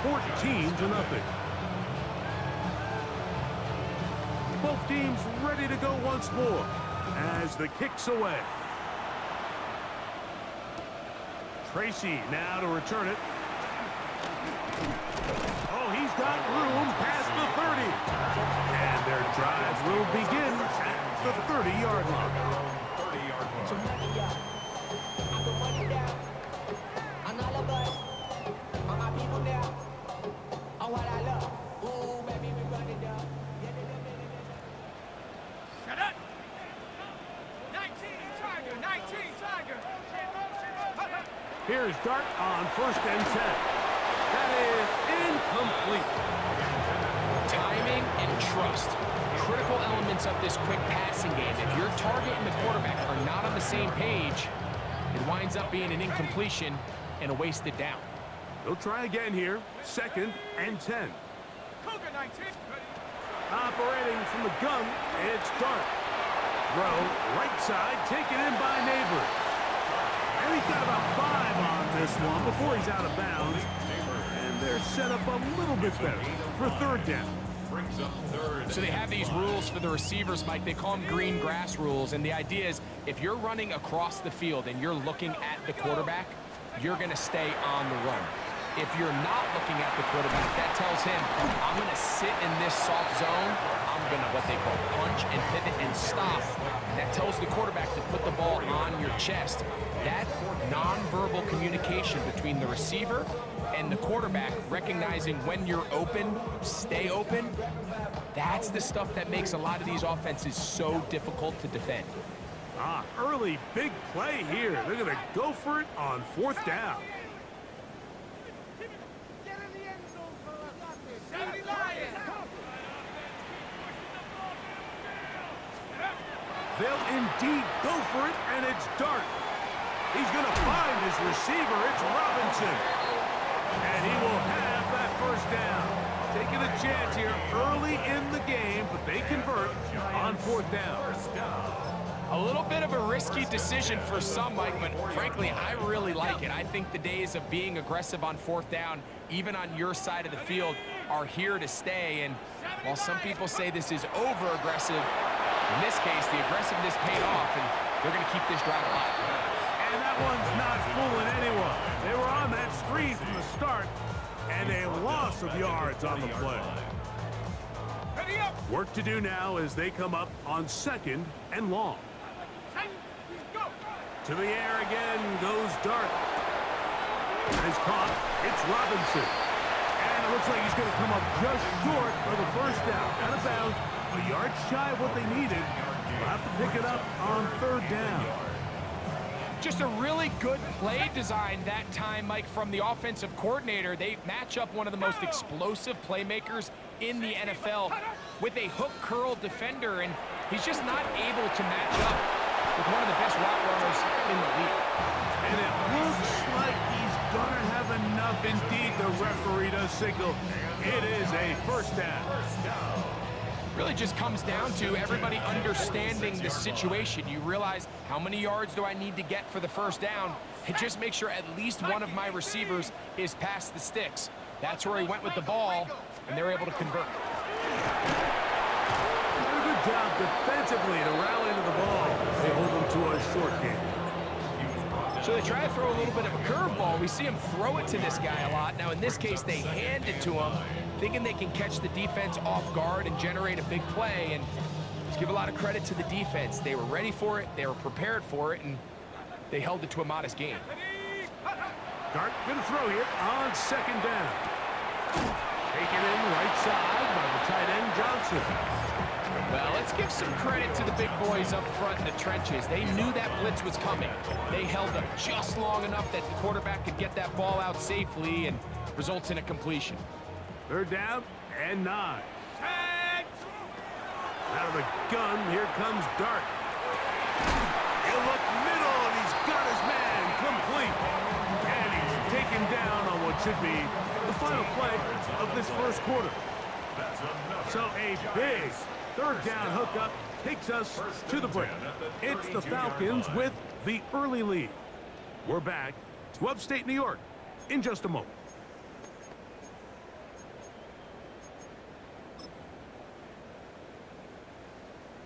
14-0. Both teams ready to go once more as the kick's away. Tracy now to return it. Oh, he's got room past the 30. And their drive will begin at the 30-yard line. Shut up! 19 Tiger! Here's Dart on 1st and 10. That is incomplete. Timing and trust. Critical elements of this quick passing game. If your target and the quarterback are not on the same page, it winds up being an incompletion and a wasted down. They'll try again here. 2nd and 10. Cougar 19. Operating from the gun, it's Dart. Throw, right side, taken in by Neighbors. And he's got about 5 on this one before he's out of bounds. And they're set up a little bit better for 3rd down. So they have these rules for the receivers, Mike. They call them green grass rules. And the idea is if you're running across the field and you're looking at the quarterback, you're going to stay on the run. If you're not looking at the quarterback, that tells him, I'm going to sit in this soft zone. I'm going to what they call punch and pivot and stop. And that tells the quarterback to put the ball on your chest. That nonverbal communication between the receiver and the quarterback, recognizing when you're open, stay open, that's the stuff that makes a lot of these offenses so difficult to defend. Early big play here. They're going to go for it on 4th down. They'll indeed go for it, and it's Dart. He's going to find his receiver. It's Robinson. And he will have that 1st down. Taking a chance here early in the game, but they convert on 4th down. A little bit of a risky decision for some, Mike, but frankly, I really like it. I think the days of being aggressive on 4th down, even on your side of the field, are here to stay. And while some people say this is over-aggressive, in this case, the aggressiveness paid off, and they're going to keep this drive alive. And that one's not fooling anyone. They were on that screen from the start, and a loss of yards on the play. Work to do now as they come up on 2nd and long. To the air again goes Dart. And it's caught. It's Robinson. And it looks like he's going to come up just short for the 1st down. Out of bounds. A yard shy of what they needed. They'll have to pick it up on 3rd down. Just a really good play design that time, Mike, from the offensive coordinator. They match up one of the most explosive playmakers in the NFL with a hook curl defender, and he's just not able to match up with one of the best route runners in the league. And it looks like he's going to have enough. Indeed, the referee does signal. It is a 1st down. Really just comes down to everybody understanding the situation. You realize, how many yards do I need to get for the 1st down? And just make sure at least one of my receivers is past the sticks. That's where he went with the ball, and they're able to convert. Good job defensively to rally to the ball. They hold them to a short game. So they try to throw a little bit of a curveball. We see him throw it to this guy a lot. Now, in this case, they hand it to him, thinking they can catch the defense off guard and generate a big play. And let's give a lot of credit to the defense. They were ready for it, they were prepared for it, and they held it to a modest game. Dart going to throw here on 2nd down. Taken in right side by the tight end, Johnson. Well, let's give some credit to the big boys up front in the trenches. They knew that blitz was coming. They held up just long enough that the quarterback could get that ball out safely, and results in a completion. 3rd down and 9. Out of the gun, here comes Dart. He'll look middle, and he's got his man complete. And he's taken down on what should be the final play of this 1st quarter. So a big 3rd down hookup takes us to the break. It's the Falcons with the early lead. We're back to upstate New York in just a moment.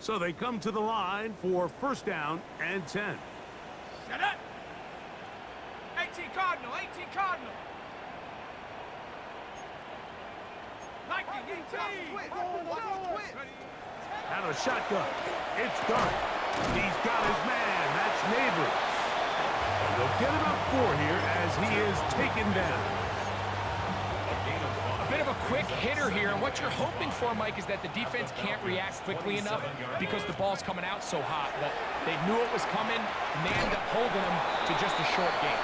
So they come to the line for first down and 10. Set up. 18 Cardinal, 18 Cardinal. 19, 18. Out of shotgun. It's Dart. He's got his man. That's Neighbors. And they'll get about 4 here as he is taken down. A bit of a quick hitter here, and what you're hoping for, Mike, is that the defense can't react quickly enough because the ball's coming out so hot. But they knew it was coming, and they end up holding them to just a short gain.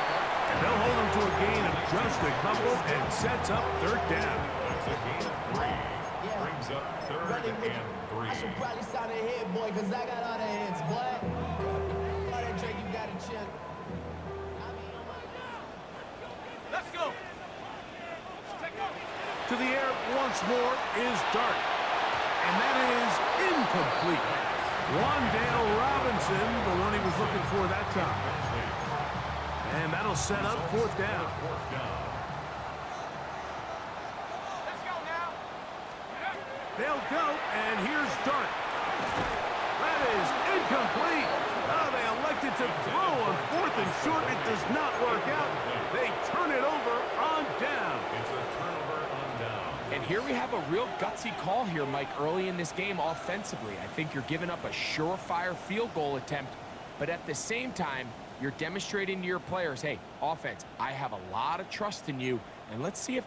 And they'll hold him to a gain of just a couple and sets up third down. That's a gain of 3. Brings up third and 3. I should probably sign a hit, boy, because I got all the hits, boy. All that Drake, you got a chip. Let's go. Take off. To the air once more is Dart. And that is incomplete. Wandale Robinson, the one he was looking for that time. And that'll set up fourth down. Let's go now. They'll go, and here's Dart. That is incomplete. Oh, they elected to throw on fourth and short. It does not work out. They turn it over on down. It's a turnover on down. And here we have a real gutsy call here, Mike, early in this game offensively. I think you're giving up a surefire field goal attempt, but at the same time, you're demonstrating to your players, hey, offense, I have a lot of trust in you, and let's see if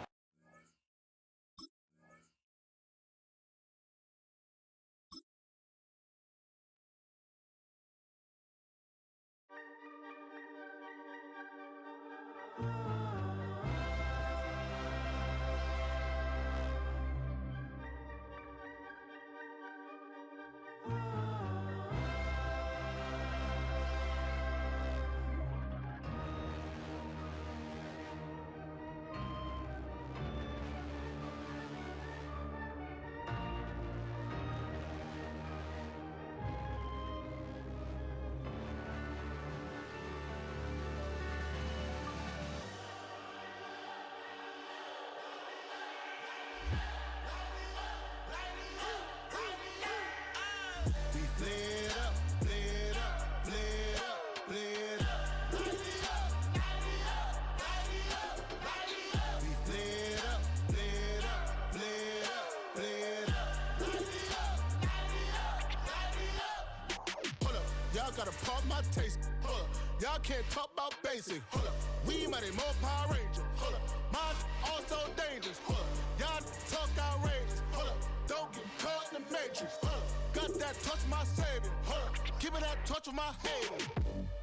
Y'all gotta pump my taste. Hold up. Y'all can't talk about basic. Hold up. We mighty more Power Ranger. Hold up. Mine also dangerous. Hold up. Y'all talk outrageous. Hold up. Don't get caught in the matrix. Hold up. Got that touch my savior. Hold up. Give me that touch with my haters.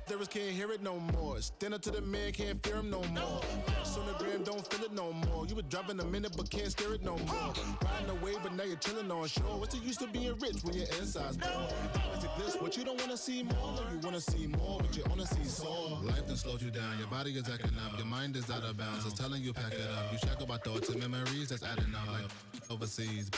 Lyrics can't hear it no more. Stand up to the man, can't fear him no more. Sonogram don't feel it no more. You were driving a minute but can't steer it no more. Riding away but now you're chilling on shore. What's the use of being rich when your inside's poor? Is it this what you don't wanna see more? No, you wanna see more but you only see sore. Life done slowed you down, your body is acting up. Your mind is out of bounds, it's telling you pack it up. You shackle by thoughts and memories that's adding up. Like overseas,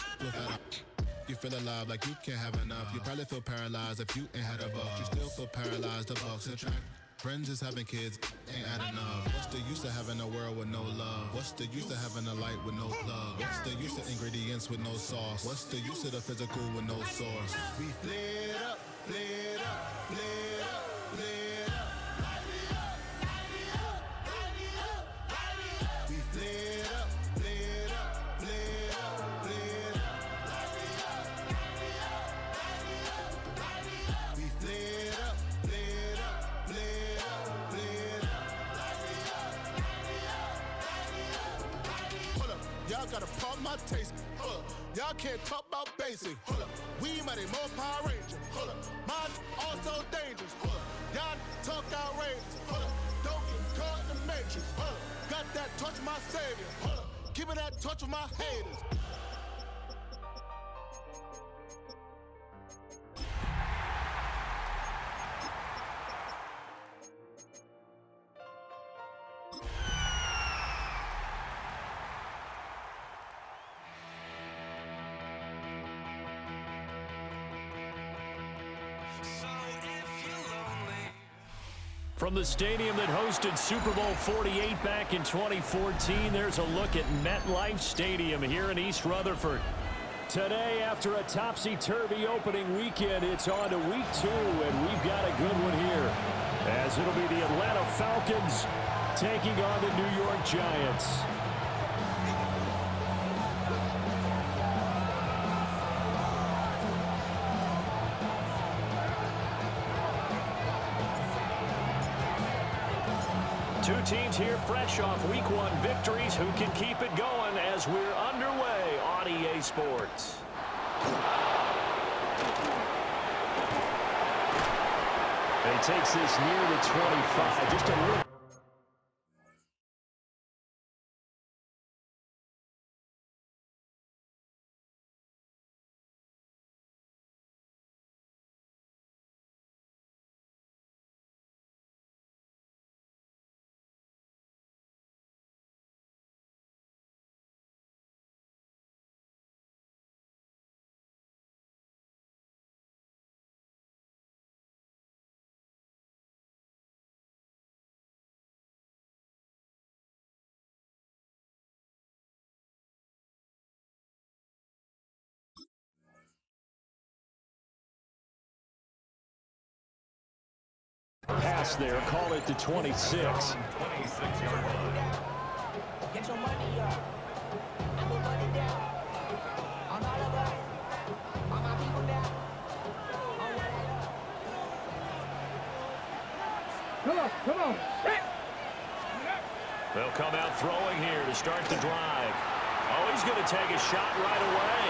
you feel alive like you can't have enough. You probably feel paralyzed if you ain't had a buck. You still feel paralyzed, the bucks attract. Friends is having kids, ain't adding up. What's the use of having a world with no love? What's the use of having a light with no plug? What's the use of ingredients with no sauce? What's the use of the physical with no source? We flared up, flared up, flared up, flared up. We flared up, flared up, flared up, flared up. We flared up, flared up, flared up, flared up. Hold up, y'all gotta pump my taste. Hold up, y'all can't talk about basic. Hold up, we mighty more Power Ranger. Hold up, mine also dangerous. Hold up, y'all talk outrageous. Hold up, don't get caught in the matrix. Hold up, got that touch of my savior. Hold up, give me that touch of my haters. From the stadium that hosted Super Bowl 48 back in 2014, there's a look at MetLife Stadium here in East Rutherford. Today, after a topsy-turvy opening weekend, it's on to week 2, and we've got a good one here, as it'll be the Atlanta Falcons taking on the New York Giants. Two teams here fresh off Week 1 victories. Who can keep it going as we're underway on EA Sports? And he takes this near the 25. Just a little. Pass there, call it to 26. 26-yard line. Get your money up. I put money down. I'm out of that. All my people down. I'm ready up. Come on. They'll come out throwing here to start the drive. Oh, he's going to take a shot right away.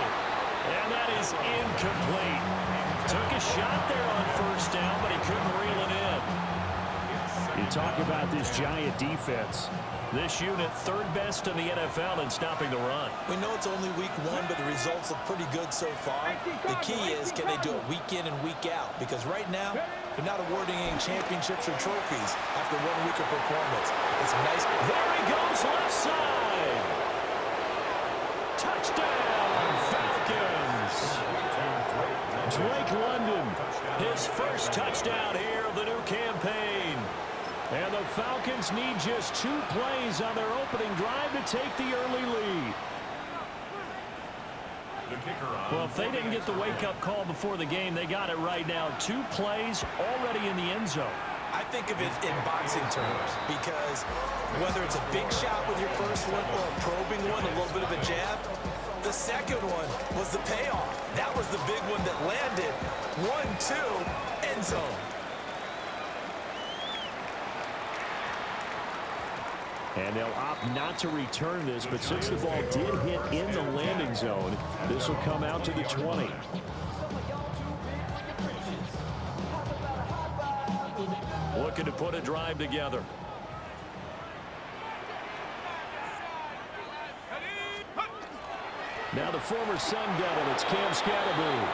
And that is incomplete. Took a shot there on first down, but he couldn't reel it in. You talk about this Giant defense. This unit, third best in the NFL in stopping the run. We know it's only week 1, but the results look pretty good so far. The key is, can they do it week in and week out? Because right now, they're not awarding any championships or trophies after 1 week of performance. It's nice. There he goes, left side. Touchdown, Falcons. Drake London, his first touchdown here of the new campaign. And the Falcons need just 2 plays on their opening drive to take the early lead. Well, if they didn't get the wake-up call before the game, they got it right now. 2 plays already in the end zone. I think of it in boxing terms, because whether it's a big shot with your first one or a probing one, a little bit of a jab, the second one was the payoff. That was the big one that landed. 1-2, end zone. And they'll opt not to return this, but since the ball did hit in the landing zone, this will come out to the 20. Looking to put a drive together. Now the former Sun Devil, it's Cam Scatterby.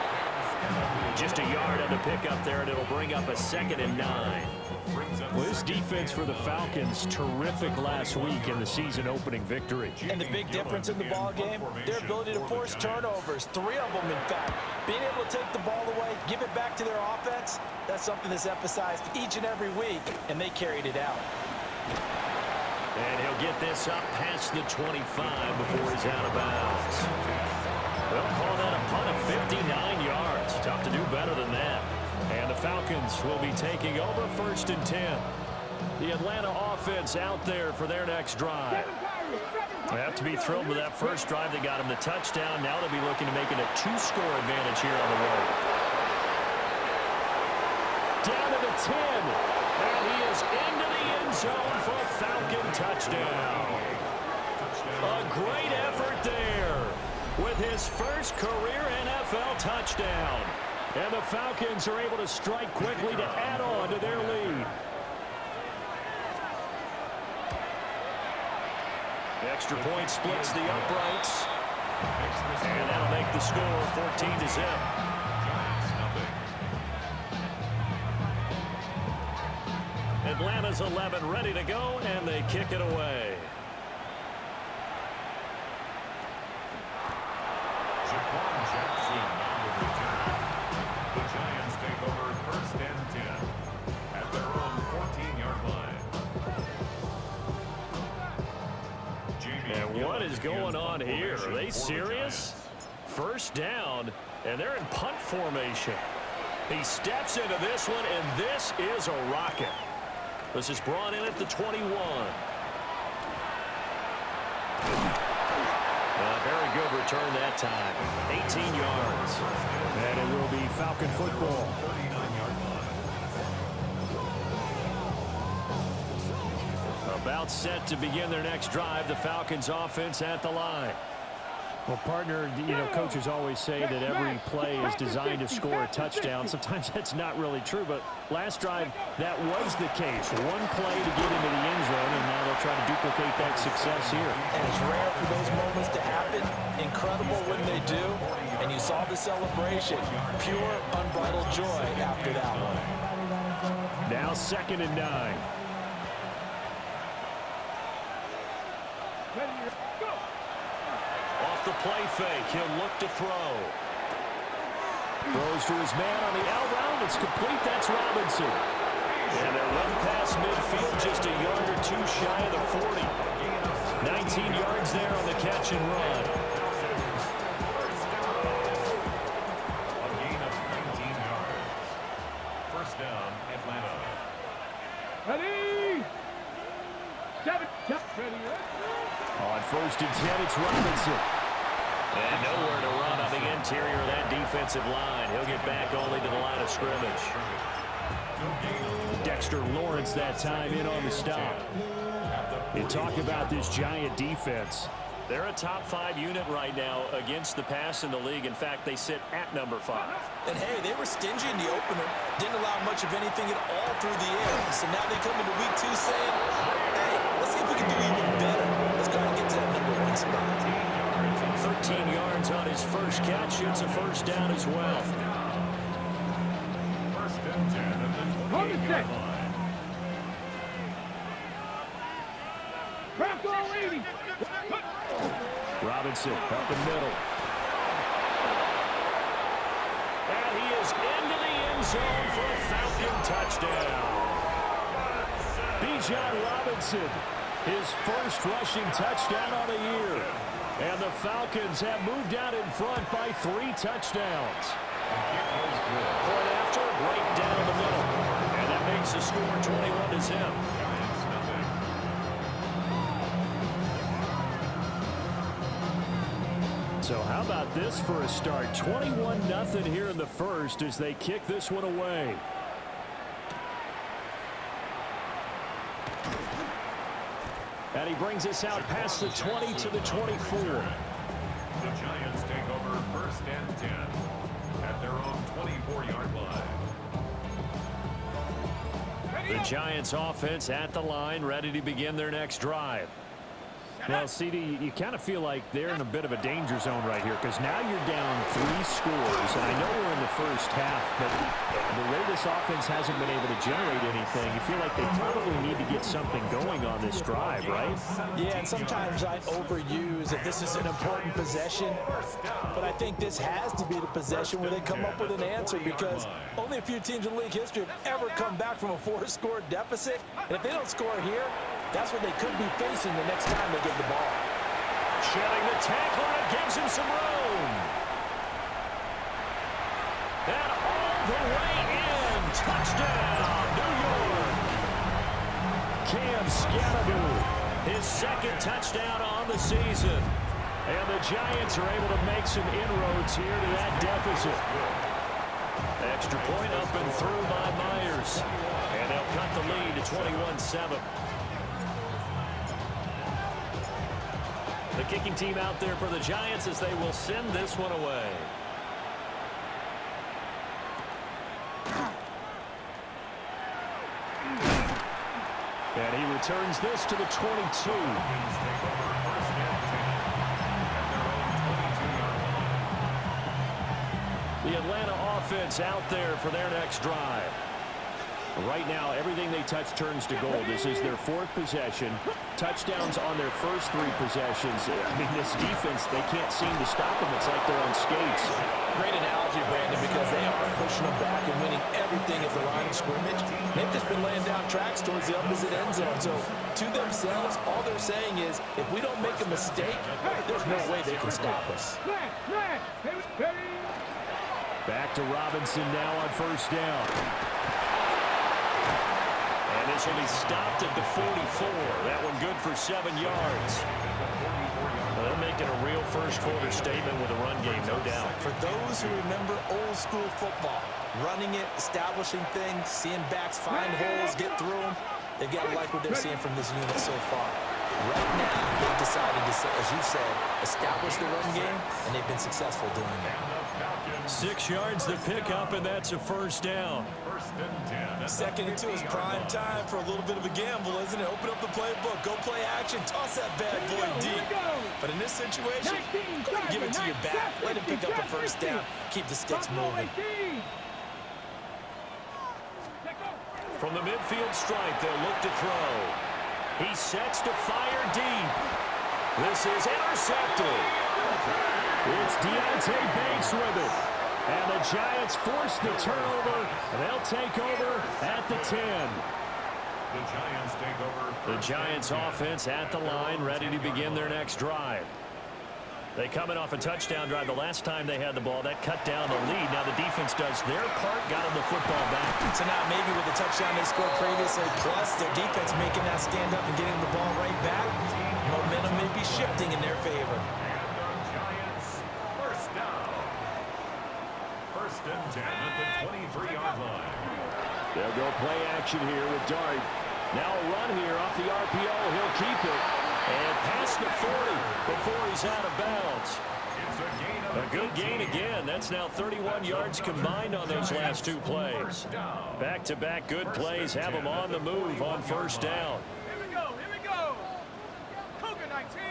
Just a yard on the pickup there, and it'll bring up a 2nd and 9. Well, this defense for the Falcons, terrific last week in the season opening victory. And the big difference in the ball game, their ability to force turnovers, 3 of them in fact. Being able to take the ball away, give it back to their offense, that's something that's emphasized each and every week, and they carried it out. And he'll get this up past the 25 before he's out of bounds. They'll call that a punt of 59 yards. Tough to do better than that. And the Falcons will be taking over 1st and 10. The Atlanta offense out there for their next drive. They have to be thrilled with that first drive. They got him the touchdown. Now they'll be looking to make it a 2-score advantage here on the road. Down to the 10. And he is into the end zone for a Falcon touchdown. A great effort there with his first career NFL touchdown. And the Falcons are able to strike quickly to add on to their lead. Extra point splits the uprights. And that'll make the score 14-0. Atlanta's 11 ready to go, and they kick it away. The Giants take over 1st and 10 at their own 14-yard line. And what is going on here? Are they serious? first down, and they're in punt formation. He steps into this one, and this is a rocket. This is brought in at the 21. A very good return that time. 18 yards. And it will be Falcon football. 39-yard line. About set to begin their next drive. The Falcons offense at the line. Well, partner, you know, coaches always say that every play is designed to score a touchdown. Sometimes that's not really true, but last drive, that was the case. One play to get into the end zone, and now they'll try to duplicate that success here. And it's rare for those moments to happen. Incredible when they do. And you saw the celebration. Pure, unbridled joy after that one. Now 2nd and 9. Off the play fake, he'll look to throw. Throws to his man on the out route. It's complete. That's Robinson. And they're run past midfield, just a yard or two shy of the 40. 19 yards there on the catch and run. A gain of 19 yards. First down, Atlanta. Ready? 7, ready. On 1st and 10, it's Robinson. And nowhere to run on the interior of that defensive line. He'll get back only to the line of scrimmage. Dexter Lawrence that time in on the stop. You talk about this Giant defense. They're a top 5 unit right now against the pass in the league. In fact, they sit at number 5. And hey, they were stingy in the opener. Didn't allow much of anything at all through the air. So now they come into week 2 saying, hey, let's see if we can do even better. Let's go ahead and get to that number 1 spot. 13 yards on his first catch. It's a first down as well. First and 10 at the 28-yard line. Robinson up the middle. And he is into the end zone for a Falcon touchdown. Bijan Robinson, his first rushing touchdown on the year. And the Falcons have moved out in front by 3 touchdowns. Point after, right down the middle. And that makes the score 21-0. So how about this for a start? 21-0 here in the first as they kick this one away. And he brings us out past the 20 to the 24. The Giants take over 1st and 10 at their own 24-yard line. The Giants offense at the line, ready to begin their next drive. Well, CD, you kind of feel like they're in a bit of a danger zone right here because now you're down 3 scores. And I know we're in the first half, but the way this offense hasn't been able to generate anything, you feel like they probably need to get something going on this drive, right? Yeah, and sometimes I overuse that this is an important possession, but I think this has to be the possession where they come up with an answer because only a few teams in league history have ever come back from a 4-score deficit. And if they don't score here, that's what they could be facing the next time they get the ball. Shedding the tackle, and gives him some room. And all the way in. Touchdown, New York. Cam Scatteroo, his 2nd touchdown on the season. And the Giants are able to make some inroads here to that deficit. Extra point up and through by Myers. And they'll cut the lead to 21-7. The kicking team out there for the Giants as they will send this one away. And he returns this to the 22. The Atlanta offense out there for their next drive. Right now, everything they touch turns to gold. This is their 4th possession. Touchdowns on their first 3 possessions. I mean, this defense, they can't seem to stop them. It's like they're on skates. Great analogy, Brandon, because they are pushing them back and winning everything at the line of scrimmage. They've just been laying down tracks towards the opposite end zone. So to themselves, all they're saying is, if we don't make a mistake, there's no way they can stop us. Back to Robinson now on first down. And this will be stopped at the 44. That one good for 7 yards. Well, they're making a real first-quarter statement with a run game, no doubt. For those who remember old-school football, running it, establishing things, seeing backs find holes, get through them, they've got to like what they're seeing from this unit so far. Right now, they've decided to, as you said, establish the run game, and they've been successful doing that. 6 yards to pick up, and that's a first down. Second into his prime time for a little bit of a gamble, isn't it? Open up the playbook, go play action, toss that bad boy deep. But in this situation, go ahead and give it to your back. Let him pick up a first down. Keep the sticks moving. From the midfield stripe, they'll look to throw. He sets to fire deep. This is intercepted. It's Deontay Banks with it. And the Giants force the turnover, and they'll take over at the 10. The Giants take over. The Giants offense at the line, ready to begin their next drive. They coming off a touchdown drive the last time they had the ball. That cut down the lead. Now the defense does their part, got them the football back. So now maybe with the touchdown they scored previously, plus their defense making that stand up and getting the ball right back, momentum may be shifting in their favor. Giants, first down. First and 10 at the 23-yard line. They'll go play action here with Dart. Now a run here off the RPO. He'll keep it. And past the 40 before he's out of bounds. A good gain again. That's now 31 yards combined on those last 2 plays. Back-to-back good plays have them on the move on first down. Here we go, here we go. Cougar 19.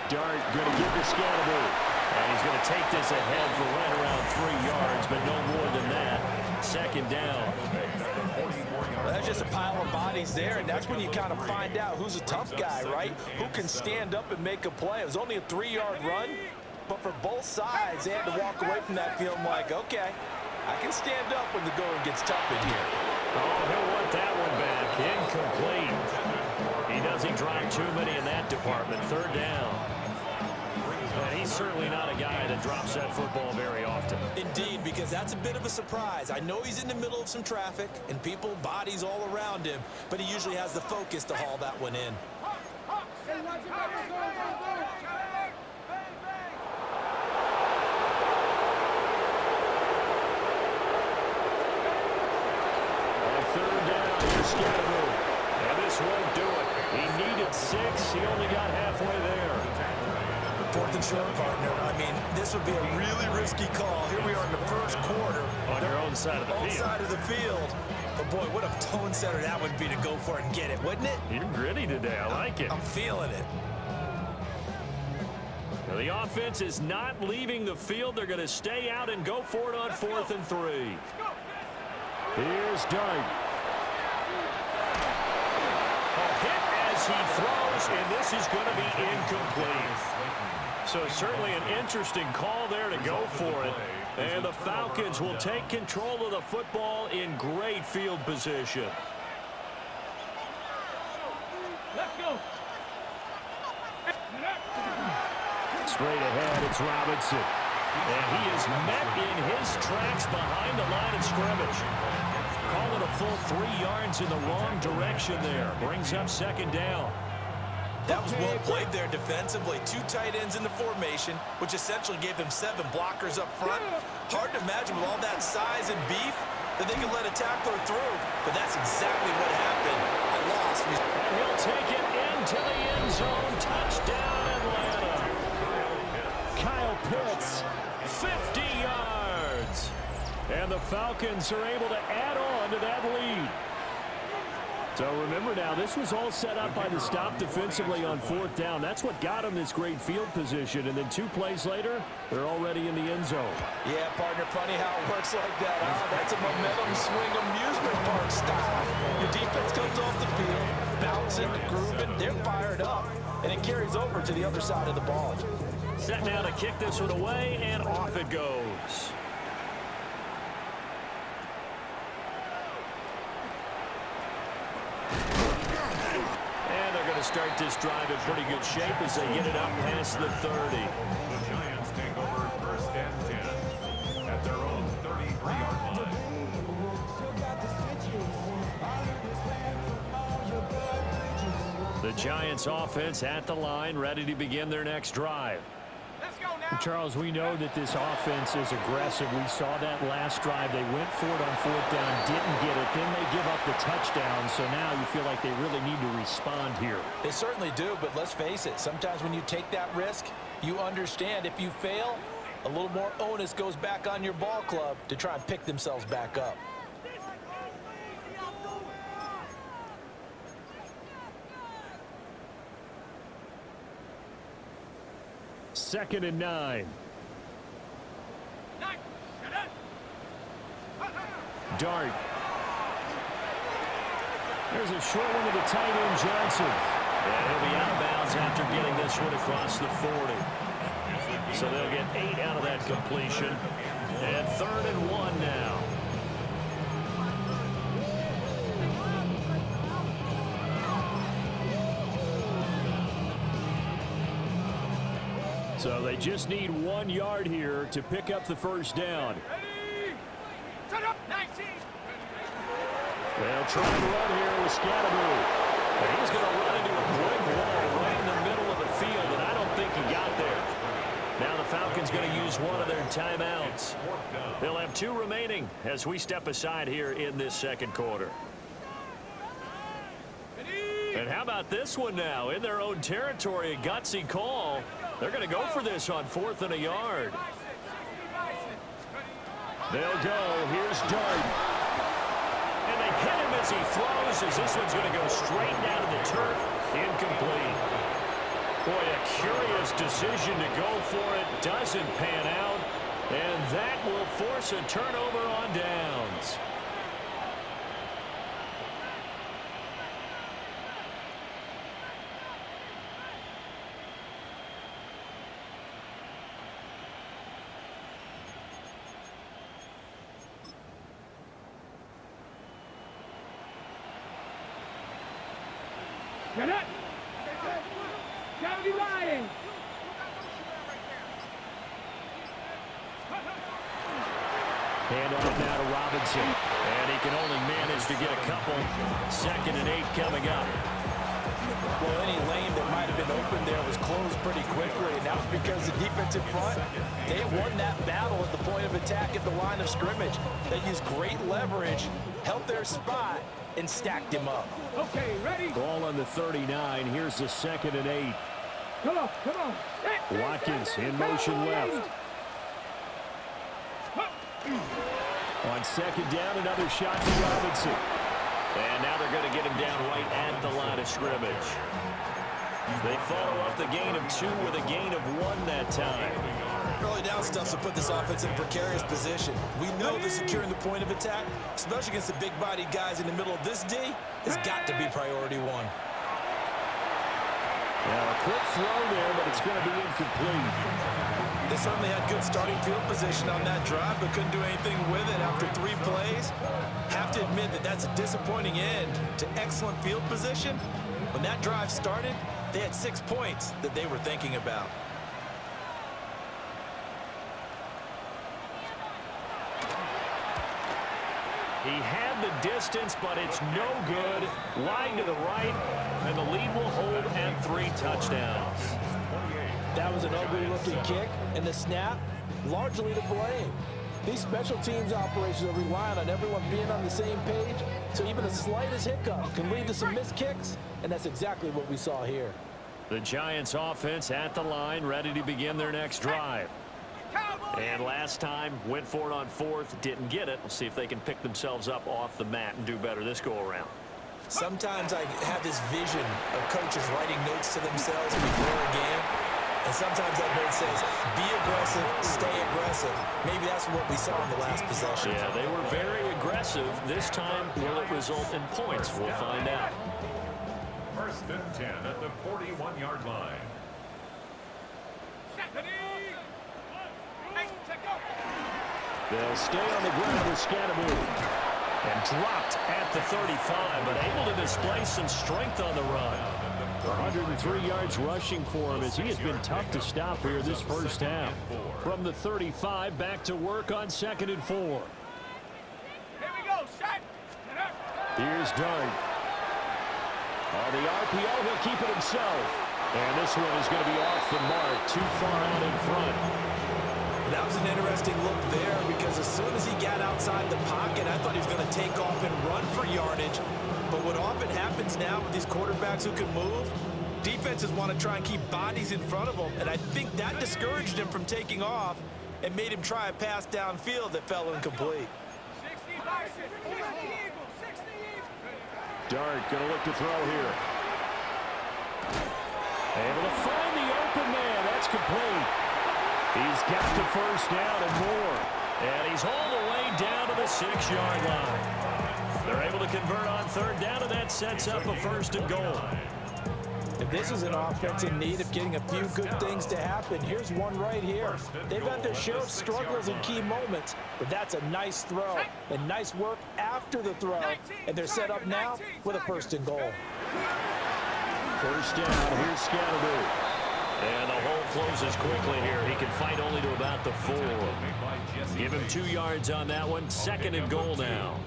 Dart going to give to Scannable. And he's going to take this ahead for right around 3 yards, but no more than that. Second down. Well, that's just a pile of bodies there, and that's when you kind of find out who's a tough guy, right? Who can stand up and make a play. It was only a 3-yard run, but for both sides, they had to walk away from that feeling like, okay, I can stand up when the going gets tough in here. Oh, he'll want that one back. Incomplete. He doesn't drive too many in that department. Third down. And he's certainly not a guy that drops that football very often. Indeed, because that's a bit of a surprise. I know he's in the middle of some traffic and people, bodies all around him, but he usually has the focus to haul that one in. On third down, here's Scannable. And this won't do it. He needed 6. He only got halfway there. 4th and short, partner. I mean, this would be a really risky call. Here we are in the first quarter. On your own side of the field. Own side of the field. But, boy, what a tone setter that would be to go for it and get it, wouldn't it? You're gritty today. I like it. I'm feeling it. Now, the offense is not leaving the field. They're going to stay out and go for it on 4th and 3. Here's Dart. A hit as he throws, and this is going to be incomplete. So certainly an interesting call there to go for it. And the Falcons will take control of the football in great field position. Let's go. Straight ahead, it's Robinson. And he is met in his tracks behind the line of scrimmage. Call it a full 3 yards in the wrong direction there. Brings up second down. That was well played there defensively. 2 tight ends in the formation, which essentially gave them 7 blockers up front. Hard to imagine with all that size and beef that they could let a tackler through, but that's exactly what happened. A loss. And he'll take it into the end zone. Touchdown, Atlanta. Kyle Pitts, 50 yards. And the Falcons are able to add on to that lead. So remember now, this was all set up by the stop defensively on 4th down. That's what got them this great field position. And then 2 plays later, they're already in the end zone. Yeah, partner, funny how it works like that, huh? That's a momentum swing amusement park style. Your defense comes off the field, bouncing, grooving, they're fired up, and it carries over to the other side of the ball. Set now to kick this one away, and off it goes. Start this drive in pretty good shape as they get it up past the 30. The Giants take over 1st and 10 at their own 33-yard line. The Giants offense at the line, ready to begin their next drive. Let's go now. Charles, we know that this offense is aggressive. We saw that last drive. They went for it on 4th down, didn't get it. Then they give up the touchdown. So now you feel like they really need to respond here. They certainly do, but let's face it. Sometimes when you take that risk, you understand if you fail, a little more onus goes back on your ball club to try and pick themselves back up. Second and 9. Dart. There's a short one to the tight end, Johnson. And he'll be out of bounds after getting this one across the 40. So they'll get 8 out of that completion. And 3rd and 1 now. So they just need 1 yard here to pick up the first down. Ready? Set up. 19. They'll try and run here with Scatteroo. And he's going to run into a brick wall right in the middle of the field, and I don't think he got there. Now the Falcons going to use one of their timeouts. They'll have 2 remaining as we step aside here in this second quarter. And how about this one now? In their own territory, a gutsy call. They're going to go for this on 4th and a yard. They'll go. Here's Dart. And they hit him as he throws, as this one's going to go straight down to the turf. Incomplete. Boy, a curious decision to go for it. Doesn't pan out. And that will force a turnover on downs. Get it. Gotta be riding. Hand off now to Robinson. And he can only manage to get a couple. 2nd and 8 coming up. Well, any lane that might have been open there was closed pretty quickly, and that was because the defensive front, they won that battle at the point of attack at the line of scrimmage. They used great leverage, held their spot, and stacked him up. Okay, ready? Ball on the 39. Here's the 2nd and 8. Come on, come on. Watkins in motion left. On 2nd down, another shot for Robinson. And now they're going to get him down right at the line of scrimmage. They follow up the gain of 2 with a gain of 1 that time. Early down stuff to put this offense in a precarious position. We know that securing the point of attack, especially against the big-bodied guys in the middle of this D, has got to be priority 1. Now a quick throw there, but it's going to be incomplete. They certainly had good starting field position on that drive, but couldn't do anything with it after 3 plays. Have to admit that that's a disappointing end to excellent field position. When that drive started, they had 6 points that they were thinking about. He had the distance, but it's no good. Wide to the right, and the lead will hold at 3 touchdowns. That was an ugly-looking kick, and the snap, largely to blame. These special teams operations are relying on everyone being on the same page, so even the slightest hiccup can lead to some missed kicks, and that's exactly what we saw here. The Giants offense at the line, ready to begin their next drive. And last time, went for it on 4th, didn't get it. We'll see if they can pick themselves up off the mat and do better this go-around. Sometimes I have this vision of coaches writing notes to themselves before a game. And sometimes that note says, be aggressive, stay aggressive. Maybe that's what we saw in the last possession. Yeah, they were very aggressive. This time, will it result in points? We'll find out. First and 10 at the 41-yard line. They'll stay on the ground with Scatteroo. And dropped at the 35, but able to display some strength on the run. 103 yards rushing for him as he has been tough to stop here this first half. From the 35, back to work on 2nd and 4. Here we go, set. Here's Dart. On the RPO, he'll keep it himself. And this one is going to be off the mark, too far out in front. That was an interesting look there because as soon as he got outside the pocket, I thought he was going to take off and run for yardage. But what often happens now with these quarterbacks who can move, defenses want to try and keep bodies in front of them, and I think that discouraged him from taking off and made him try a pass downfield that fell incomplete. 60 Bison, 60 Eagles, 60 Eagles. Dart going to look to throw here. Able to find the open man. That's complete. He's got the first down and more. And he's all the way down to the 6-yard line. They're able to convert on 3rd down, and that sets up a 1st and goal. If this is an offense in need of getting a few good things to happen, here's one right here. They've had their share of struggles in key moments, but that's a nice throw and nice work after the throw. And they're set up now with a 1st and goal. First down, here's Scatteroo. And the hole closes quickly here. He can fight only to about the 4. Give him 2 yards on that one. 2nd and goal now.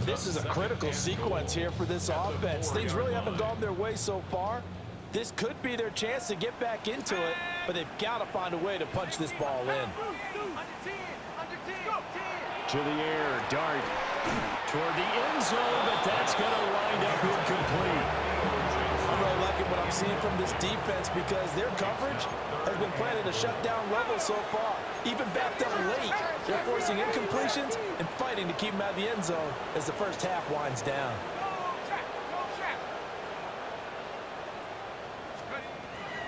This is a critical sequence here for this offense. Things really haven't gone their way so far. This could be their chance to get back into it, but they've got to find a way to punch this ball in. To the air, Dart. Toward the end zone, but that's going to wind up incomplete. I'm really liking what I'm seeing from this defense because their coverage has been playing at a shutdown level so far. Even backed up late, they're forcing incompletions and fighting to keep them out of the end zone as the first half winds down.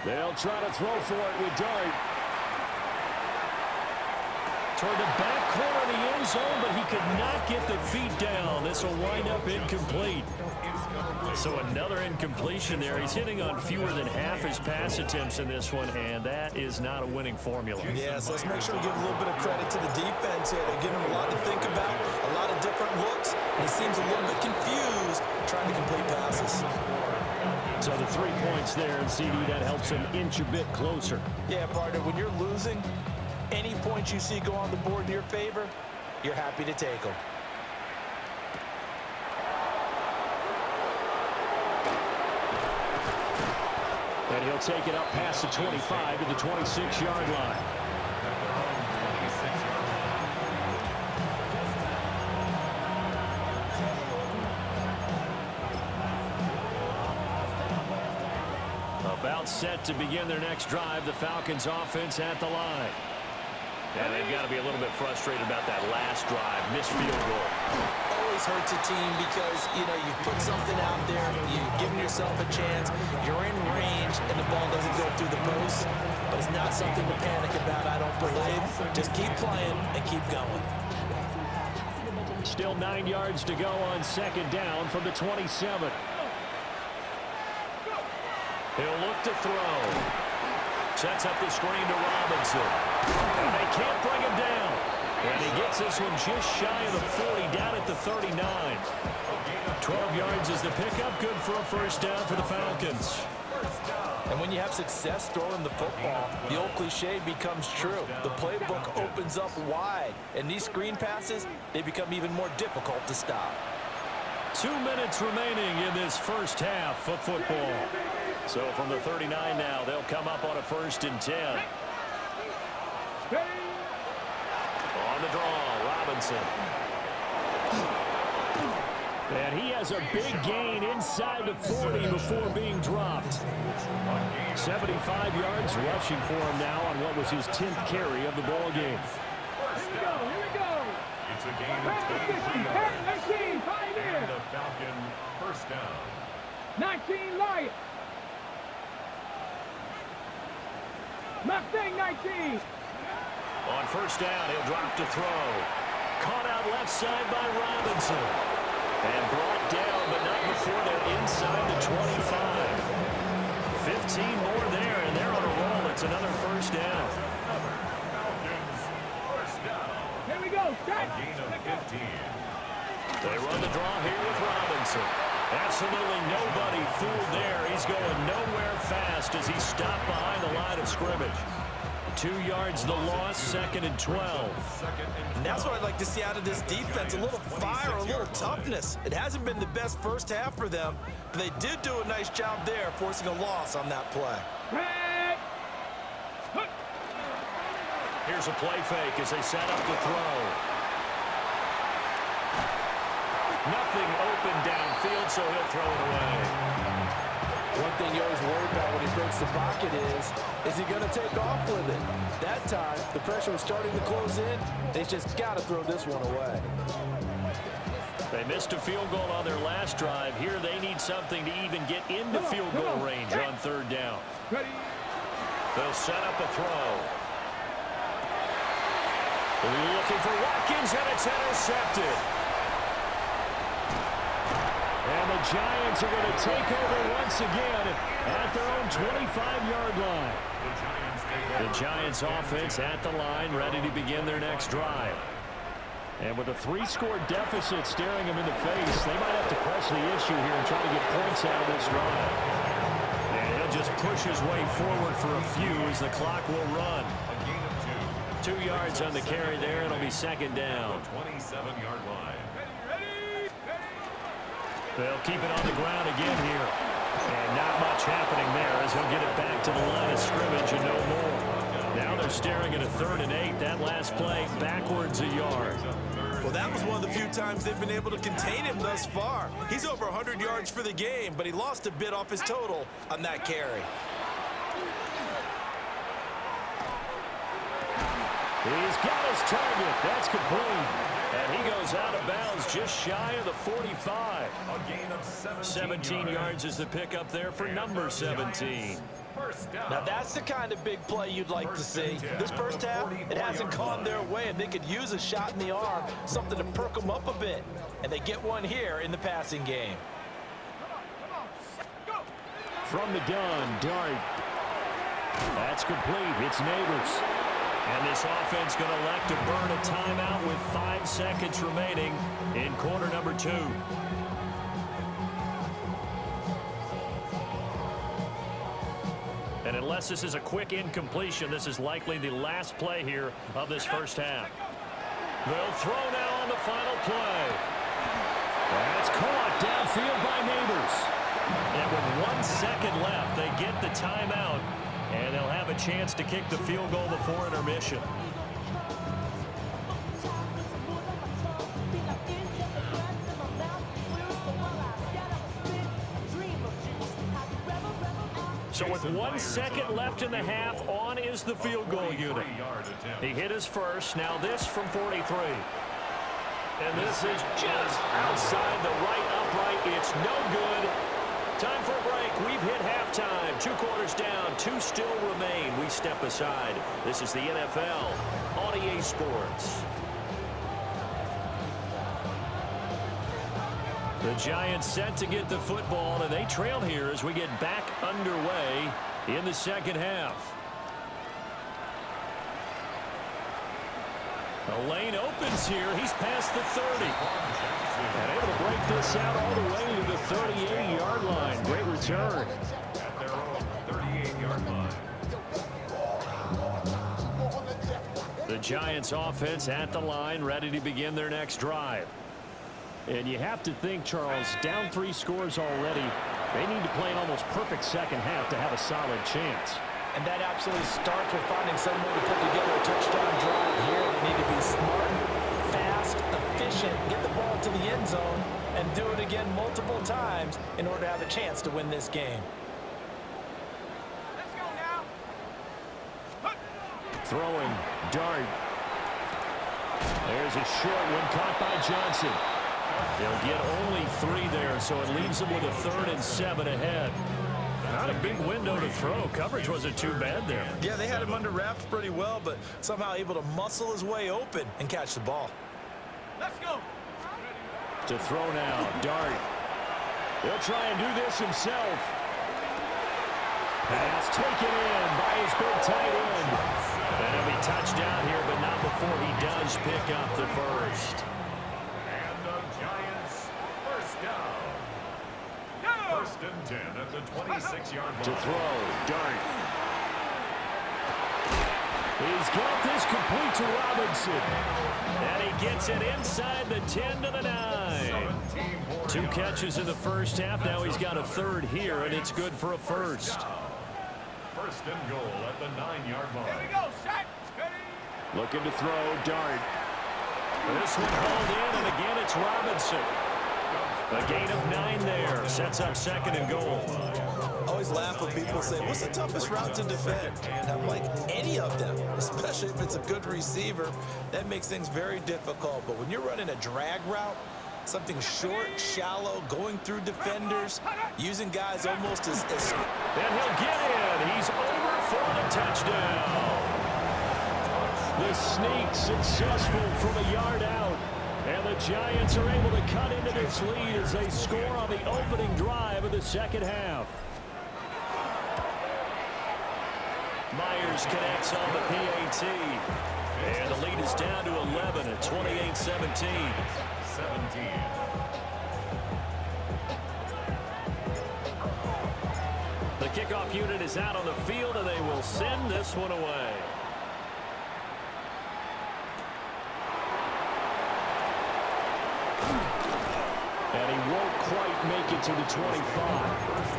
They'll try to throw for it with Dart. Toward the back corner of the end zone, but he could not get the feet down. This will wind up incomplete. So another incompletion there. He's hitting on fewer than half his pass attempts in this one, and that is not a winning formula. Yeah, so let's make sure we give a little bit of credit to the defense here. They're giving him a lot to think about, a lot of different looks, and he seems a little bit confused trying to complete passes. So the 3 points there, and CD, that helps him inch a bit closer. Yeah, partner, when you're losing, any points you see go on the board in your favor, you're happy to take them. And he'll take it up past the 25 to the 26-yard line. About set to begin their next drive, the Falcons offense at the line. And they've got to be a little bit frustrated about that last drive, missed field goal. Always hurts a team because, you know, you put something out there, you've given yourself a chance, you're in range, and the ball doesn't go through the post. But it's not something to panic about, I don't believe. Just keep playing and keep going. Still 9 yards to go on 2nd down from the 27. He'll look to throw. Sets up the screen to Robinson. And they can't bring him down. And he gets this one just shy of the 40, down at the 39. 12 yards is the pickup. Good for a first down for the Falcons. And when you have success throwing the football, the old cliche becomes true. The playbook opens up wide. And these screen passes, they become even more difficult to stop. 2 minutes remaining in this first half of football. So from the 39 now, they'll come up on a 1st and 10. On the draw, Robinson. And he has a big gain inside the 40 before being dropped. 75 yards rushing for him now on what was his 10th carry of the ball game. Here we go, here we go. It's a gain of 23 yards. And the Falcon first down. 19 Lions. Mustang 19. On first down, he'll drop to throw. Caught out left side by Robinson. And brought down, but not before they're inside the 25. 15 more there, and they're on a roll. It's another first down. Falcons first down. Here we go. A gain of 15. They run the draw here with Robinson. Absolutely nobody fooled there. He's going nowhere fast as he's stopped behind the line of scrimmage. 2 yards the loss, 2nd and 12. And that's what I'd like to see out of this defense, a little fire, a little toughness. It hasn't been the best first half for them, but they did do a nice job there, forcing a loss on that play. Here's a play fake as they set up to throw. Nothing open downfield, so he'll throw it away. One thing you always worry about when he breaks the pocket is he going to take off with it? That time, the pressure was starting to close in. They just got to throw this one away. They missed a field goal on their last drive. Here they need something to even get into field goal range on third down. They'll set up a throw. Looking for Watkins, and it's intercepted. And the Giants are going to take over once again at their own 25-yard line. The Giants offense at the line, ready to begin their next drive. And with a 3-score deficit staring them in the face, they might have to press the issue here and try to get points out of this drive. And he'll just push his way forward for a few as the clock will run. 2 yards on the carry there. It'll be 2nd down. 27-yard line. They'll keep it on the ground again here. And not much happening there as he'll get it back to the line of scrimmage and no more. Now they're staring at a 3rd and 8. That last play backwards a yard. Well, that was one of the few times they've been able to contain him thus far. He's over 100 yards for the game, but he lost a bit off his total on that carry. He's got his target. That's complete. And he goes out of bounds just shy of the 45. A gain of 17 yards is the pickup there for number 17. Now that's the kind of big play you'd like to see. This first half, it hasn't gone their way, and they could use a shot in the arm, something to perk them up a bit. And they get one here in the passing game. From the gun, Dart. That's complete. It's Neighbors. And this offense going to elect to burn a timeout with 5 seconds remaining in quarter number 2. And unless this is a quick incompletion, this is likely the last play here of this first half. They'll throw now on the final play. That's caught downfield by Neighbors. And with 1 second left, they get the timeout. And they'll have a chance to kick the field goal before intermission. So with 1 second left in the half, on is the field goal unit. He hit his first, now this from 43. And this is just outside the right upright. It's no good. Time for a break. We've hit halftime. 2 quarters down. 2 still remain. We step aside. This is the NFL on EA Sports. The Giants set to get the football, and they trail here as we get back underway in the second half. The lane opens here. He's past the 30. And able to break this out all the way to the 38-yard line. Great return. At their own 38-yard line. The Giants offense at the line, ready to begin their next drive. And you have to think, Charles, down 3 scores already. They need to play an almost perfect second half to have a solid chance. And that absolutely starts with finding some way to put together a touchdown drive here. They need to be smart, fast, efficient, get the ball to the end zone, and do it again multiple times in order to have a chance to win this game. Let's go now. Throwing, Dart. There's a short one caught by Johnson. They'll get only 3 there, so it leaves them with a 3rd and 7 ahead. Not a big window to throw. Coverage wasn't too bad there. Yeah, they had him under wraps pretty well, but somehow able to muscle his way open and catch the ball. Let's go. To throw now, Dart. He'll try and do this himself. Pass taken in by his big tight end. And he'll be touchdown here, but not before he does pick up the first. And the Giants first down. First and 10 at the 26-yard line. To throw, Dart. He's got this complete to Robinson. And he gets it inside the 10 to the 9. 2 catches in the first half. Now he's got a 3rd here, and it's good for a first. First and goal at the 9-yard line. Here we go, set. Steady. Looking to throw, Dart. This one hauled in, and again it's Robinson. A gain of 9 there. Sets up 2nd and goal. I always laugh when people say, what's the toughest route to defend? And I'm like, any of them, especially if it's a good receiver. That makes things very difficult. But when you're running a drag route, something short, shallow, going through defenders, using guys almost as... And he'll get in. He's over for the touchdown. The sneak successful from a yard out. And the Giants are able to cut into this lead as they score on the opening drive of the second half. Myers connects on the PAT. And the lead is down to 11 at 28-17. The kickoff unit is out on the field, and they will send this one away. And he won't quite make it to the 25.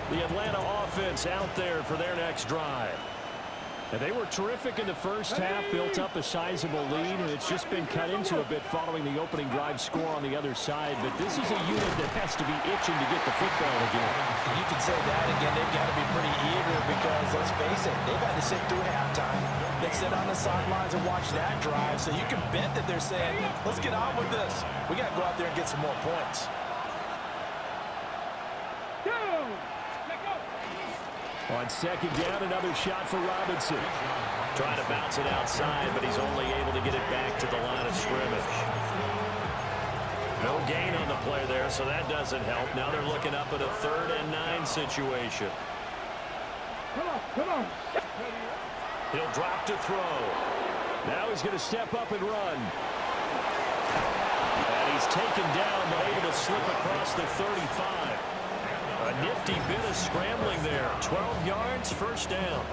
The Atlanta offense out there for their next drive. And they were terrific in the first half, built up a sizable lead, and it's just been cut into a bit following the opening drive score on the other side. But this is a unit that has to be itching to get the football again. You can say that again. They've got to be pretty eager because, let's face it, they've had to sit through halftime. They sit on the sidelines and watch that drive. So you can bet that they're saying, let's get on with this. We got to go out there and get some more points. On 2nd down, another shot for Robinson. Trying to bounce it outside, but he's only able to get it back to the line of scrimmage. No gain on the play there, so that doesn't help. Now they're looking up at a 3rd and 9 situation. Come on. He'll drop to throw. Now he's going to step up and run. And he's taken down, but able to slip across the 35. A nifty bit of scrambling there. 12 yards, first down.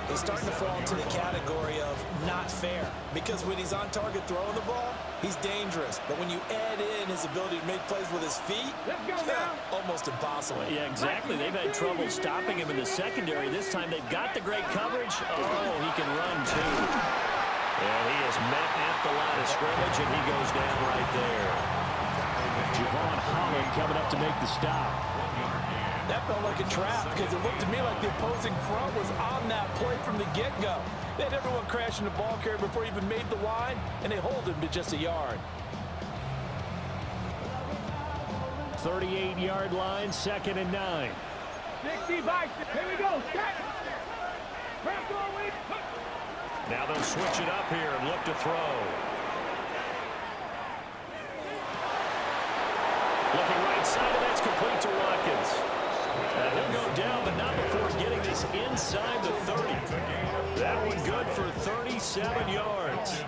He's starting to fall into the category of not fair. Because when he's on target throwing the ball, he's dangerous. But when you add in his ability to make plays with his feet, almost impossible. Yeah, exactly. They've had trouble stopping him in the secondary. This time they've got the great coverage. Oh, he can run too. And he is met at the line of scrimmage, and he goes down right there. Javon Holland coming up to make the stop. That felt like a trap because it looked to me like the opposing front was on that play from the get-go. They had everyone crashing the ball carrier before he even made the line, and they hold him to just a yard. 38-yard line, 2nd and 9. 60 by 6. Here we go. Set. Now they'll switch it up here and look to throw. Looking right side, and that's complete to Watkins. He'll go down, but not before getting this inside the 30. That one good for 37 yards.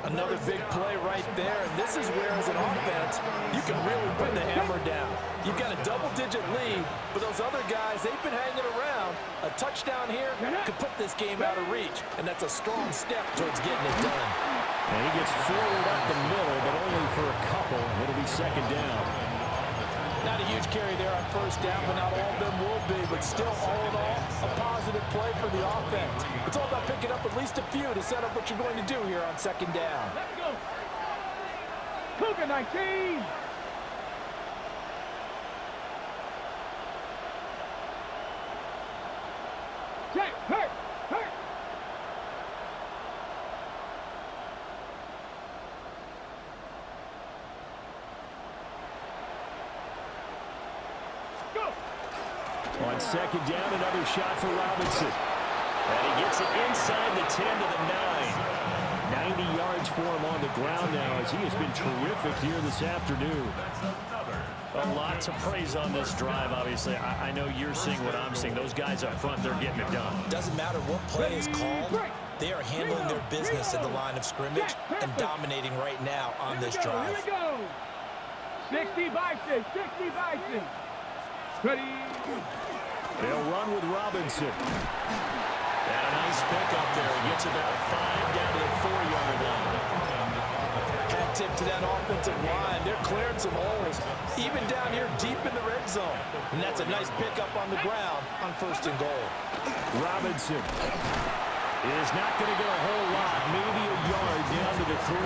Another big play right there, and this is where, as an offense, you can really put the hammer down. You've got a double-digit lead, but those other guys, they've been hanging around. A touchdown here could put this game out of reach, and that's a strong step towards getting it done. And he gets forward up the middle, but only for a couple. It'll be 2nd down. Not a huge carry there on first down, but not all of them will be. But still, all in all, a positive play for the offense. It's all about picking up at least a few to set up what you're going to do here on 2nd down. Let's go. Cougar 19. Check. Hurt. On second down, another shot for Robinson. And he gets it inside the 10 to the 9. 90 yards for him on the ground now as he has been terrific here this afternoon. A lot to praise on this drive, obviously. I know you're seeing what I'm seeing. Those guys up front, they're getting it done. Doesn't matter what play is called. They are handling their business at the line of scrimmage and dominating right now on this drive. Here we go. 60 Bison, 60 Bison. Ready. They'll run with Robinson. And a nice pickup there. He gets about 5 down to the 4-yard line. Hat tip to that offensive line. They're clearing some holes, even down here deep in the red zone. And that's a nice pickup on the ground on 1st and goal. Robinson is not going to get a whole lot, maybe a yard down to the 3.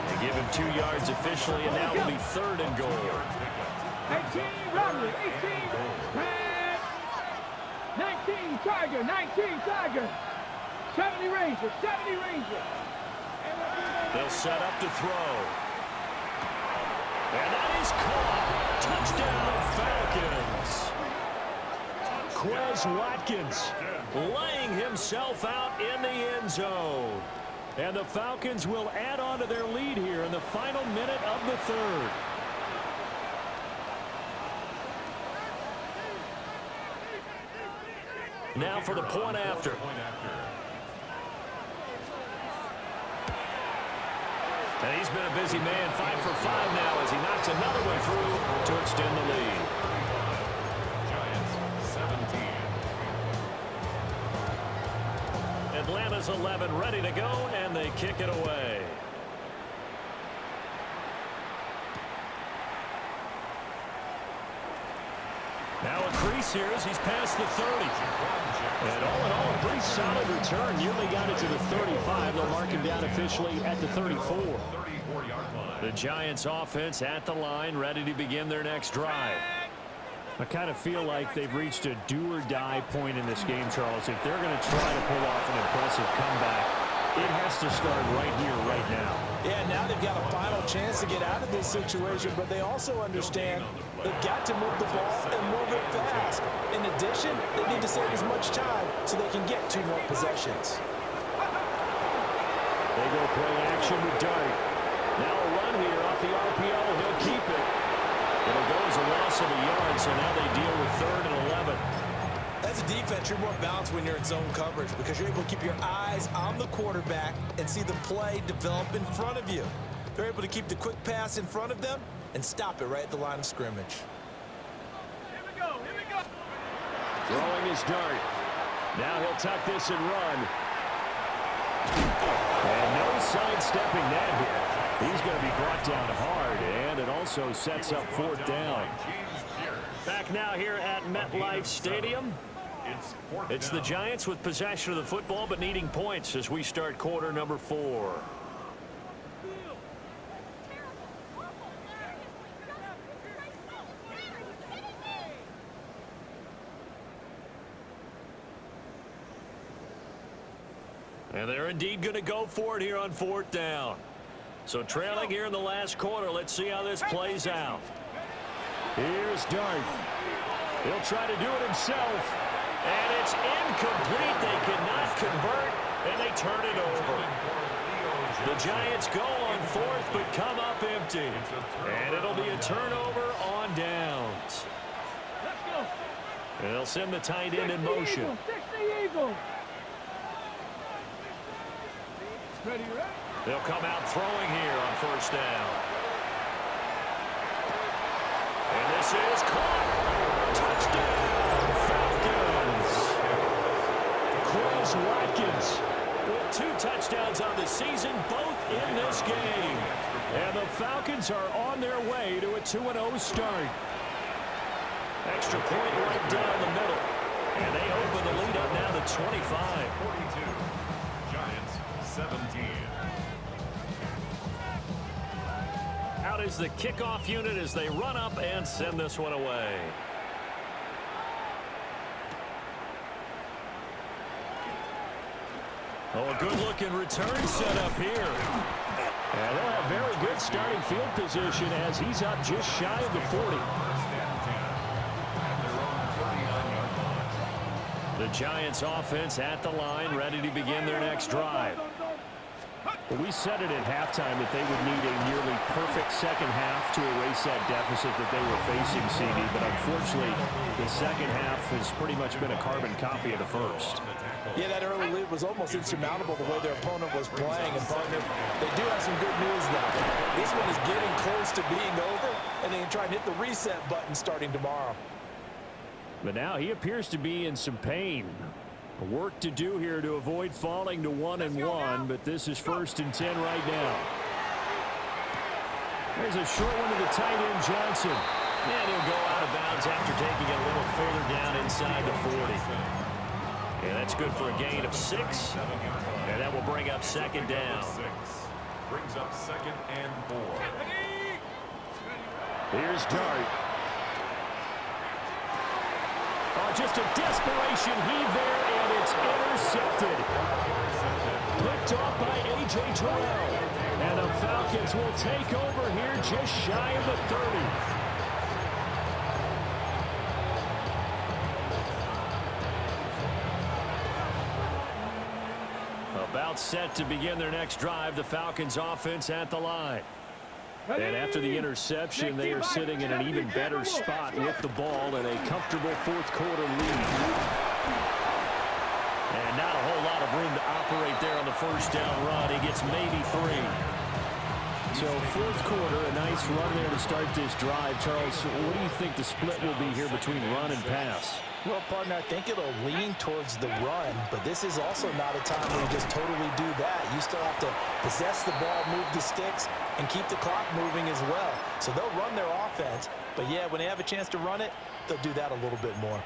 They give him 2 yards officially, and now will be 3rd and goal. 18 Robbery, 18 Red. 19 Tiger, 19 Tiger. 70 Ranger, 70 Ranger. They'll set up to throw. And that is caught. Touchdown, Falcons. Quez Watkins laying himself out in the end zone. And the Falcons will add on to their lead here in the final minute of the 3rd. Now for the point after. And he's been a busy man, 5 for 5 now as he knocks another one through to extend the lead. Giants 17. Atlanta's 11 ready to go, and they kick it away. Now a crease here as he's past the 30. And all in all, a pretty solid return. Nearly got it to the 35. They'll mark him down officially at the 34. The Giants offense at the line, ready to begin their next drive. I kind of feel like they've reached a do-or-die point in this game, Charles. If they're going to try to pull off an impressive comeback, it has to start right here, right now. Yeah, now they've got a final chance to get out of this situation, but they also understand they've got to move the ball and move it fast. In addition, they need to save as much time so they can get 2 more possessions. They go play action with Dart. Now a run here off the RPO. He'll keep it. It'll go as a loss of a yard, so now they deal with 3rd and 11. As a defense, you're more balanced when you're in zone coverage because you're able to keep your eyes on the quarterback and see the play develop in front of you. They're able to keep the quick pass in front of them and stop it right at the line of scrimmage. Here we go, here we go. Throwing his Dart. Now he'll tuck this and run. And no sidestepping that here. He's going to be brought down hard, and it also sets up 4th down. Back now here at MetLife Stadium. It's the Giants with possession of the football, but needing points as we start quarter number 4. And they're indeed going to go for it here on 4th down. So trailing here in the last quarter. Let's see how this plays out. Here's Dart. He'll try to do it himself. And it's incomplete. They cannot convert, and they turn it over. The Giants go on 4th, but come up empty. And it'll be a turnover on downs. Let's go. And they'll send the tight end in motion. 60 Eagles. Ready, ready. They'll come out throwing here on 1st down. And this is caught. Touchdown, Falcons. Quez Watkins with 2 touchdowns on the season, both in this game. And the Falcons are on their way to a 2-0 start. Extra point right down the middle. And they open the lead up now to 25. 42. Giants 17. Out is the kickoff unit as they run up and send this one away. Oh, a good-looking return set up here. And they'll have very good starting field position as he's up just shy of the 40. The Giants offense at the line, ready to begin their next drive. Well, we said it at halftime that they would need a nearly perfect second half to erase that deficit that they were facing, CD. But unfortunately, the second half has pretty much been a carbon copy of the first. Yeah, that early lead was almost insurmountable the way their opponent was playing. And, partner, they do have some good news, though. This one is getting close to being over, and they can try and hit the reset button starting tomorrow. But now he appears to be in some pain. Work to do here to avoid falling to 1-1, but this is 1st and 10 right now. There's a short one to the tight end, Johnson. And he'll go out of bounds after taking it a little further down inside the 40. And that's good for a gain of 6. And that will bring up 2nd down. Brings up 2nd and 4. Here's Dart. Oh, just a desperation heave there, and it's intercepted. Picked off by A.J. Terrell. And the Falcons will take over here just shy of the 30. About set to begin their next drive, the Falcons offense at the line. And after the interception, they are sitting in an even better spot with the ball and a comfortable 4th quarter lead. And not a whole lot of room to operate there on the 1st down run. He gets maybe 3. So 4th quarter, a nice run there to start this drive. Charles, what do you think the split will be here between run and pass? Well, partner, I think it'll lean towards the run, but this is also not a time where you just totally do that. You still have to possess the ball, move the sticks, and keep the clock moving as well. So they'll run their offense, but yeah, when they have a chance to run it, they'll do that a little bit more.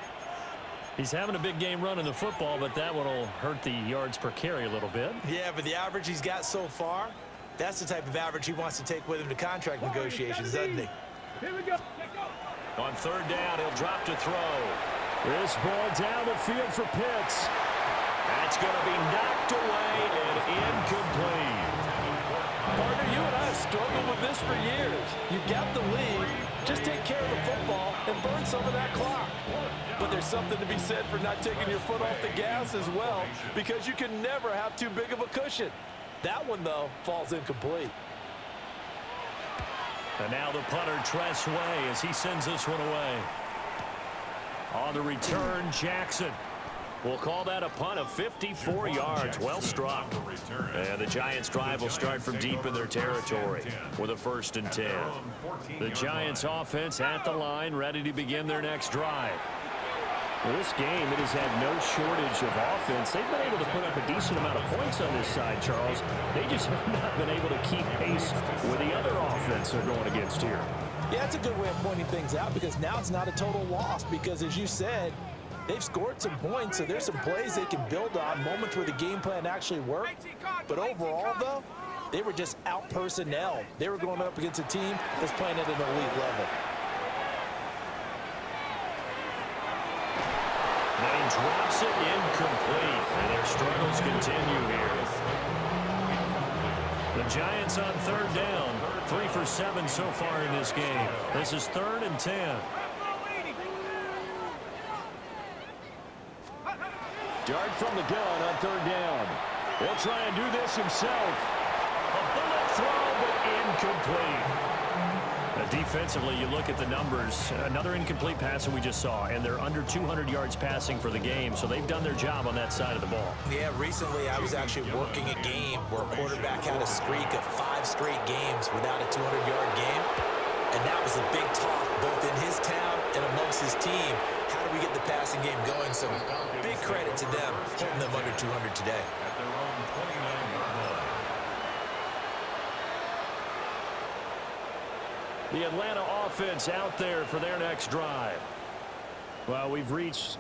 He's having a big game running the football, but that one will hurt the yards per carry a little bit. Yeah, but the average he's got so far, that's the type of average he wants to take with him to contract negotiations, doesn't he? Here we go. On 3rd down, he'll drop to throw. This ball down the field for Pitts. That's going to be knocked away and incomplete. Partner, you and I have struggled with this for years. You've got the lead. Just take care of the football and burn some of that clock. But there's something to be said for not taking your foot off the gas as well, because you can never have too big of a cushion. That one, though, falls incomplete. And now the punter, Tress Way, as he sends this one away. On the return, Jackson. We'll call that a punt of 54 yards. Well struck. And the Giants' drive will start from deep in their territory with a 1st and 10. The Giants' offense at the line, ready to begin their next drive. Well, this game, it has had no shortage of offense. They've been able to put up a decent amount of points on this side, Charles. They just have not been able to keep pace with the other offense they're going against here. Yeah, that's a good way of pointing things out, because now it's not a total loss, because as you said, they've scored some points, so there's some plays they can build on, moments where the game plan actually worked. But overall, though, they were just out-personnel. They were going up against a team that's playing at an elite level. And drops it incomplete, and their struggles continue here. The Giants on 3rd down, 3 for 7 so far in this game. This is 3rd and 10. Dart from the gun on 3rd down. He'll try and do this himself. A bullet throw, but incomplete. Defensively, you look at the numbers. Another incomplete pass that we just saw, and they're under 200 yards passing for the game, so they've done their job on that side of the ball. Yeah, recently I was actually working a game where a quarterback had a streak of 5 straight games without a 200-yard game, and that was a big talk both in his town and amongst his team. How do we get the passing game going? So big credit to them, holding them under 200 today. At their own 29-yard line. The Atlanta offense out there for their next drive. Well, we've reached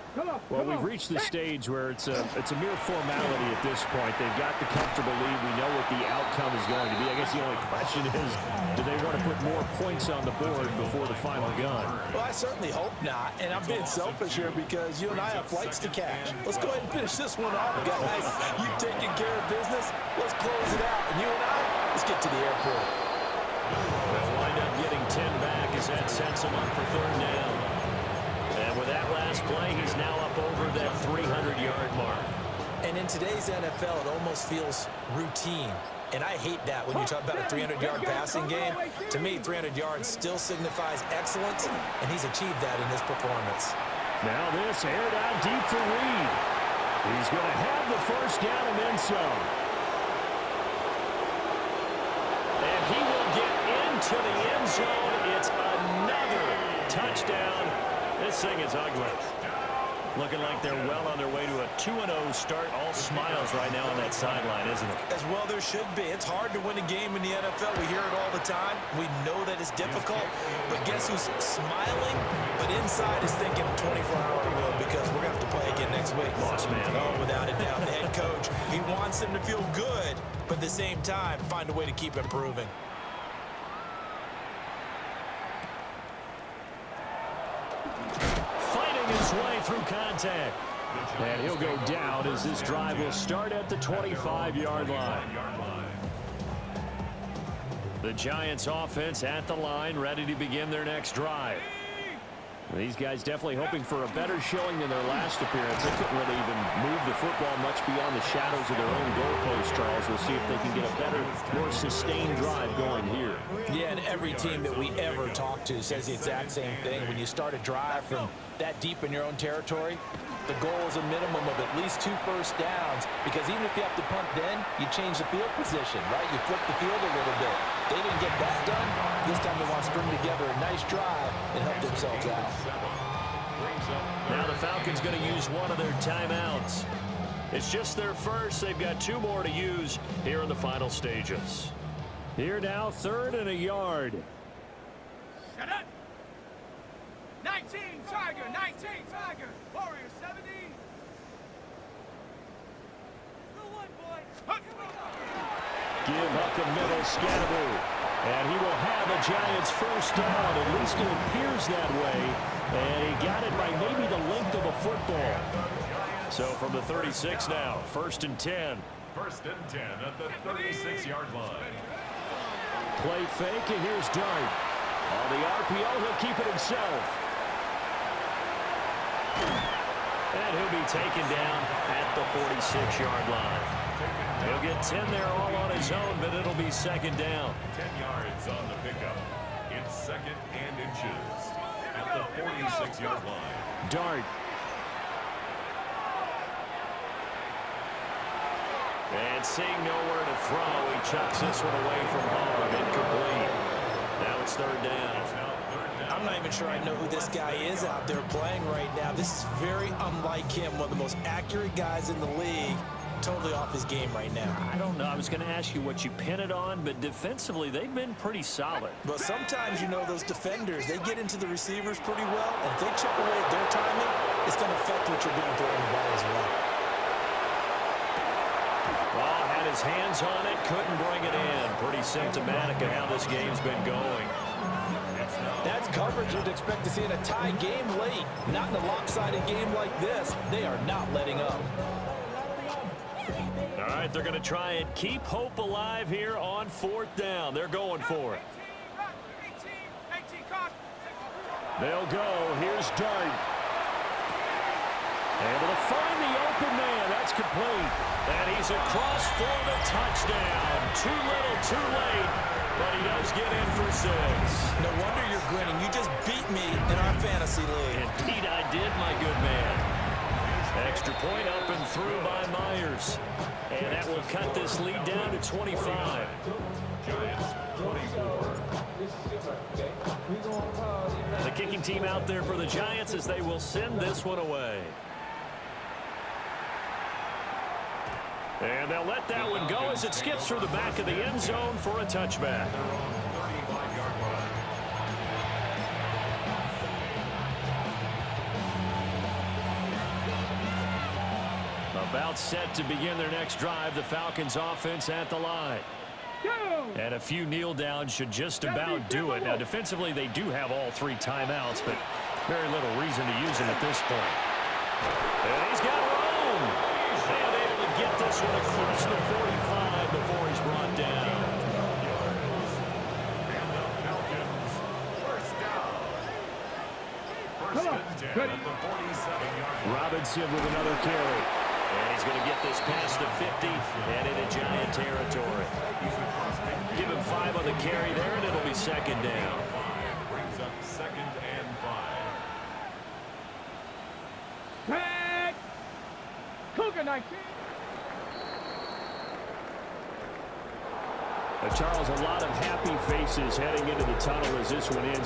the stage where it's a mere formality at this point. They've got the comfortable lead. We know what the outcome is going to be. I guess the only question is, do they want to put more points on the board before the final gun? Well, I certainly hope not, and I'm being selfish here because you and I have flights to catch. Let's go ahead and finish this one off, guys. You've taken care of business. Let's close it out, and you and I, let's get to the airport. They'll wind up getting 10 back as that sets them up for 3rd down. And And with that last play, he's now up over that 300-yard mark. And in today's NFL, it almost feels routine. And I hate that when you talk about a 300-yard passing game. To me, 300 yards still signifies excellence, and he's achieved that in his performance. Now this aired out deep for Reed. He's going to have the first down and then some. And he will get into the end zone. It's another touchdown. This thing is ugly. Looking like they're well on their way to a 2-0 start. All smiles right now on that sideline, isn't it? As well there should be. It's hard to win a game in the NFL. We hear it all the time. We know that it's difficult. But guess who's smiling? But inside is thinking 24-hour will, because we're going to have to play again next week. Boss man. Oh, without a doubt. The head coach, he wants them to feel good, but at the same time, find a way to keep improving. His way through contact. And he'll go down as this drive will start at the 25-yard line. The Giants offense at the line, ready to begin their next drive. These guys definitely hoping for a better showing than their last appearance. They couldn't really even move the football much beyond the shadows of their own goalpost, Charles. We'll see if they can get a better, more sustained drive going here. Yeah, and every team that we ever talk to says the exact same thing. When you start a drive from that deep in your own territory, the goal is a minimum of at least 2 first downs, because even if you have to punt then, you change the field position, right? You flip the field a little bit. They didn't get that done. This time they want to string together a nice drive and help themselves out. Now the Falcons going to use one of their timeouts. It's just their first. They've got 2 more to use here in the final stages. Here now, 3rd and a yard. Shut up! 19, Tiger! 19, Tiger! Warrior 70! The one, boy! Give up the middle, Scatterbo. And he will have a Giants first down. At least it appears that way. And he got it by maybe the length of a football. So from the 36 now, 1st and 10. 1st and 10 at the 36-yard line. Play fake, and here's Dart. On the RPO, he'll keep it himself. And he'll be taken down at the 46-yard line. He'll get 10 there all on his own, but it'll be 2nd down. 10 yards on the pickup. It's 2nd and inches at the 46-yard line. Dart. And seeing nowhere to throw, he chucks this one away from home. Incomplete. Now it's 3rd down. I'm not even sure I know who this guy is out there playing right now. This is very unlike him, one of the most accurate guys in the league. Totally off his game right now. I don't know. I was going to ask you what you pin it on, but defensively, they've been pretty solid. But sometimes, you know, those defenders, they get into the receivers pretty well, and if they chip away at their timing, it's going to affect what you're doing throwing the ball as well. Well, had his hands on it, couldn't bring it in. Pretty symptomatic of how this game's been going. That's coverage you'd expect to see in a tie game late. Not in a lopsided game like this. They are not letting up. All right, they're going to try and keep hope alive here on 4th down. They're going for it. They'll go. Here's Dart. Able to find the open man. That's complete. And he's across for the touchdown. Too little, too late. But he does get in for 6. No wonder you're grinning. You just beat me in our fantasy league. Indeed I did, my good man. Extra point up and through by Myers. And that will cut this lead down to 25. Giants 24. The kicking team out there for the Giants as they will send this one away. And they'll let that one go as it skips through the back of the end zone for a touchback. 35-yard line. About set to begin their next drive, the Falcons offense at the line. And a few kneel downs should just about do it. Now defensively they do have all 3 timeouts, but very little reason to use them at this point. And he's got room. And able to get this one across the 45 before he's brought down. And the Falcons first down. First and 10 at the 47-yard line. Robinson with another carry. And he's going to get this past the 50 and into Giant territory. Give him 5 on the carry there, and it'll be second down. Brings up 2nd and 5. Tag! Cougar 19. Charles, a lot of happy faces heading into the tunnel as this one ends.